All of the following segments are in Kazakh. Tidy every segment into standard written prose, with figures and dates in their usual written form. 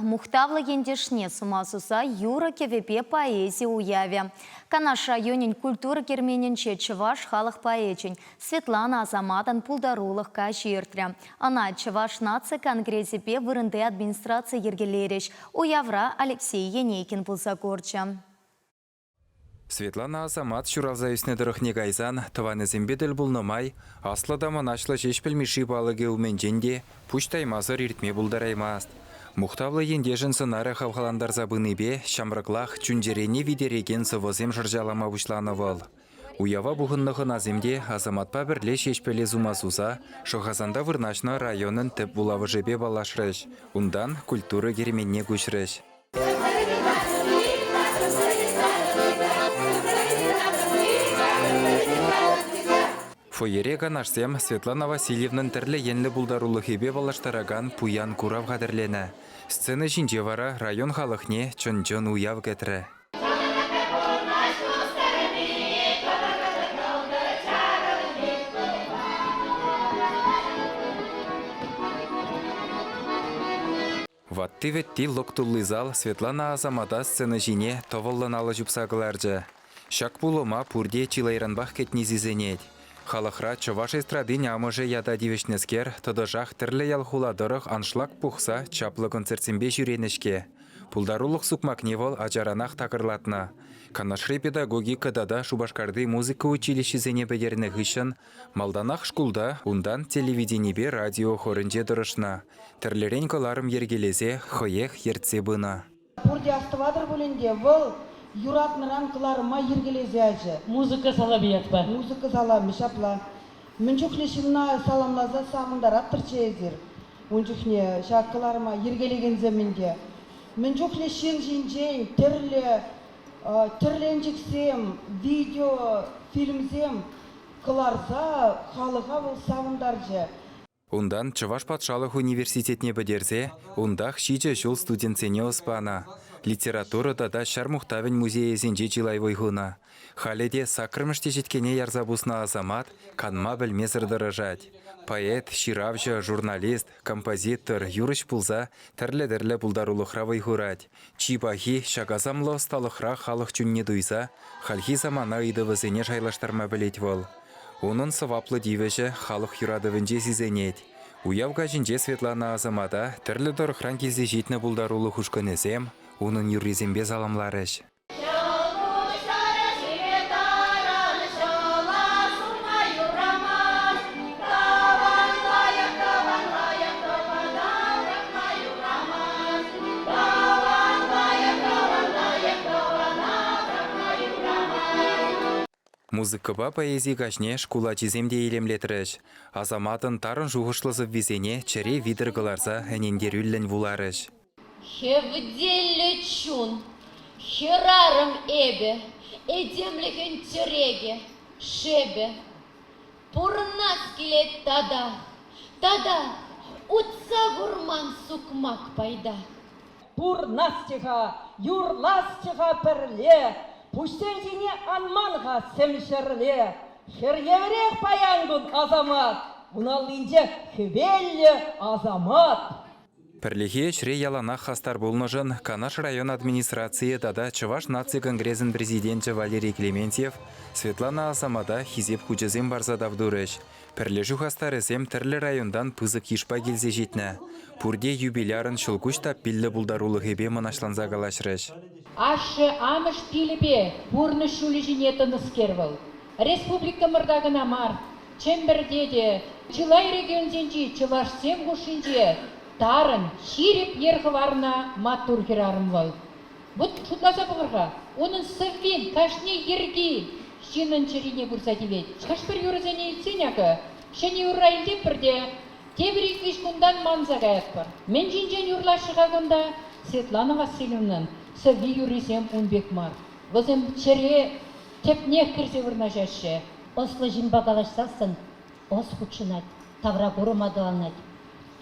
Мухтавлы ендешне сумасуса юра кевепе поэзия уяве. Канаш районин культура кермененче чываш халық поэчень. Светлана Азаматан пулдарулых каширтря. Она чываш нация конгрессипе вырынды администрации ергелереш. Уявра Алексей Енейкин пулсакорча. Светлана Азамат шуралза үснедіріхне гайзан, тыванызембеділ бұлнымай, асладама нашлы жешпілмеші балығы уменженде, пұштаймазыр иртме бұлдараймаст. Мухтавлы ендежін сынары хавхаландар забыныбе, шамрықлақ чүнжерене видереген сывызем жыржалама бұшланы Уява бұғыннығы наземде Азаматпа бірле шешпеле зумасуза, шоғазанда вырнашны районын тіп бұлавы жебе балашрыш, ундан культура кеременне көшрыш. Фойере ганашсем Светлана Васильевнын тірлі енлі бұлдарулы хебе балаштараган пуян курав қадірлені. Сцены жинже вара район халықне чын-чын уяв кетірі. Ватты-ветті локтуллы зал Светлана Азамата сцены жине товылланалы жүпсағыларжы. Шак бұлыма пурде чилайранбақ кетнезізенет. Халықра чываш эстрадын амыжы яда дивешнескер, тұдыжақ тірлі ялхуладырық аншлаг пухса чаплы концертсембе жүренішке. Пулдарулық сукмакневол ажаранақ такырлатна. Канашры педагогика дада Шубашкарды музыка училищезене бедерні ғышын, малданақ шкулда ундан телевиденебе радио хорынже дұрышна. Тірлерен коларым ергелезе хойех ертсе бұна. Пурде астывадыр бөлінде бұл юратныран кыларыма ергелезе әжі. Музыка сала бият ба? Музыка сала мишапла. Мүнчуклешімна саламлаза сағындар аттырчы езір. Унчухне шаққыларыма ергелеген земінде. Мүнчуклешін жинжен тірленжіксем, видео, фильмзем кыларса халыға бұл сағындаржы. Ундан Чываш патшалық университетне бідерзе, ундах шиче жол студентсене оспана. Литература дада Шармухтавен музее зенже жилай войгуна. Халеде сакрымыште жеткене ярзабусна Азамат канма білмезір дырыжать. Поэт, ширавжы, журналист, композитор, юрыш пулза тірлі-дірлі бұлдарулықра войгурать. Чибахи шагазамлы осталықра халық чүнне дуйса, халхи замана идывызене жайлаштарма білет вол. Onun сываплы дивежі халық юрадывынже зизенет. Уявға жінже Светлана Азамата тірлі дұрықран кезде жетіні бұлдарулы хұшкөнезем, оның юррезембе заламларыш. Музыкаба поэзия кашне шкула чиземде елемлетіріш. Азаматын тарын жуғышлызып визене чыре видіргыларса әнендерүллін вуларыш. Хевделлі чун, херарым эбе, эдемлігін тереге, шебе. Пурнас келет тада, утса гурман сукмак пайда. Пурнастыға, юрластыға пірле, пуштен жіне анманға сәмшірле. Херевірек паяңгын Азамат, уналынже хвеллі Азамат. Пірліге шре ялана хастар болныжын Канаш район администрации дада Чываш нации конгрессін президенті Валерий Клементьев Светлана Азамата хизеп хучызем барза давдурыш. Пірлежу хастарызем тірлі райондан пызык ешпа келзе жетні. Пурде юбилярын шылкушта пиллі бұлдарулы хебе мұнашланза галашрыш. Ашы амыш пилібе бұрны шулі жинетін ұскервіл. Республика мұрдағына мар, чембірдеде, Чылай регионзенжи, Чывашсем ғушынже, тарын, ширип ерғыварына матур херарым вал. Бұд шутласа бұғырға, оның сыввин, кашне ерги, жинын чырине бұрсадивет. Шаш бір юрызене етсеняғы, шыне юррайылде бірде, тебірек вишкундан манзаға әкпір. Мен жинжен юрлашыға ғында Светлана Васильевнан сывви юризем унбек мар. Вызым чыре тепне кірзе вырна жашы. Ослы жинба қалашсасын, ос хучынат, тавра ғұрымадыланат.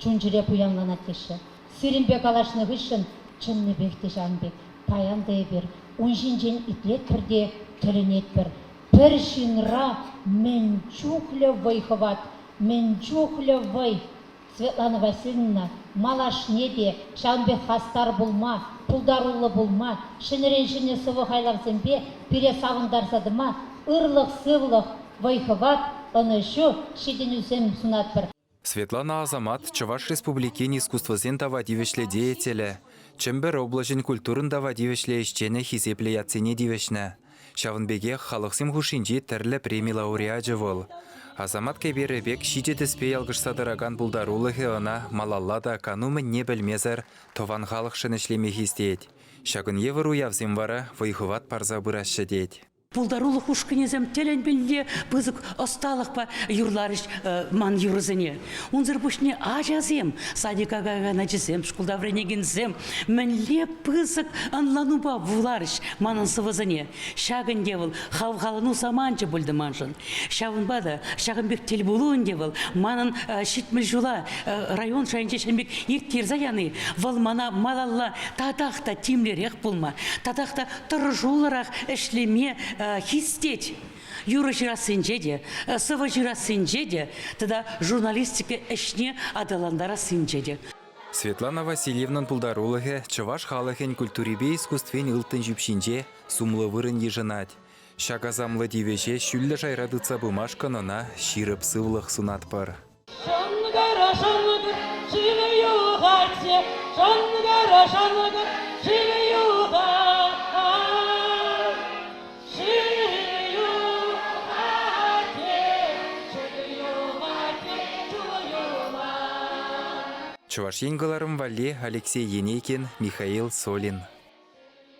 Чунжире пуянлана теші. Сиринбе калашны ғышын, чынны бекті жанбек, паянды бер, унжинжен итлет бірде тілінет бір. Бір жинра мен чухлі вайхыват, мен чухлі вай. Светлана Васильевна, малашне де, шамбе хастар булма, пулдарулы булма, шинерен сывы хайларсенбе, пере савындарсадыма, ырлық сывлық, вайхыват, ынышу, шеден үзем сунатпыр. Светлана Азамат Чуваш Республикин искусствозен давадивешле деятеля. Чембер облажын культурын давадивешле ищене хизепле яцене дивешне. Шавынбеге халықсым хушинжи тірлі премия лауреаджы бол. Азамат кеберебек шиде түспей алғышсадыраган бұлдарулығы она малаллада канумы не білмезір тован халық шынышлеме хистейд. Шагын евір уявзым вара вайхыват парза бұрашы дейд. Пулдарулық ушкынезем телен білде бұзық осталық па юрларыш ман юрызыне. Унзыр бұшне ажазем, садикага начесем, шкулда вренегензем, мінле бұзық анлану ба вуларыш манын сывызыне. Шагын девыл, хавғалыну саманчы бұлды маншын. Шагын бада, шагын бек тел бұлуын девыл, манын шитміл жула, район шайынче шамбек ерттерза яны, вал мана малалла татақта тимлерек бұлма, татақта тұржулырақ ішлеме хистеть. Юра жирасынже де, сыва жирасынже де, тогда журналистика эшне адаландара сынже де. Светлана Васильевнан пулдарулығы Чуваш халықын культуребе искусствен ылтын жүпшінже сумлы вырын ежынат. Шагазамлы дивеше шүллі жайрадыца бумашкан она ширып сывлық сунатпар. Чуваш еңгіларым Вале, Алексей Енейкин, Михаил Солин.